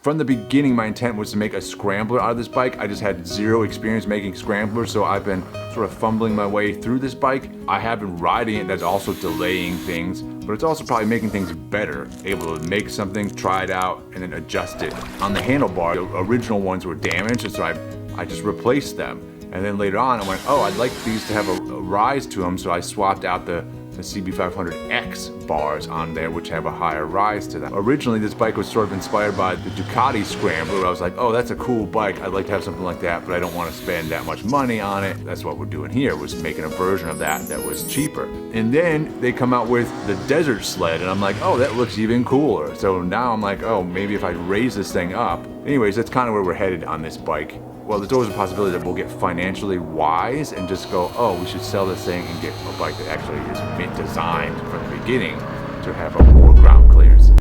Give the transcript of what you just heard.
From the beginning, my intent was to make a scrambler out of this bike. I just had zero experience making scramblers, so I've been sort of fumbling my way through this bike. I have been riding it, that's also delaying things, but it's also probably making things better. Able to make something, try it out, and then adjust it. On the handlebar, the original ones were damaged, and so I just replaced them. And then later on, I went, oh, I'd like these to have a rise to them, so I swapped out the CB500X bars on there, which have a higher rise to them. Originally, this bike was sort of inspired by the Ducati Scrambler. I was like, oh, that's a cool bike. I'd like to have something like that, but I don't want to spend that much money on it. That's what we're doing here, was making a version of that was cheaper. And then they come out with the Desert Sled, and I'm like, oh, that looks even cooler. So now I'm like, oh, maybe if I raise this thing up. Anyways, that's kind of where we're headed on this bike. Well, there's always a possibility that we'll get financially wise and just go, oh, we should sell this thing and get a bike that actually is designed from the beginning to have a more ground clearance.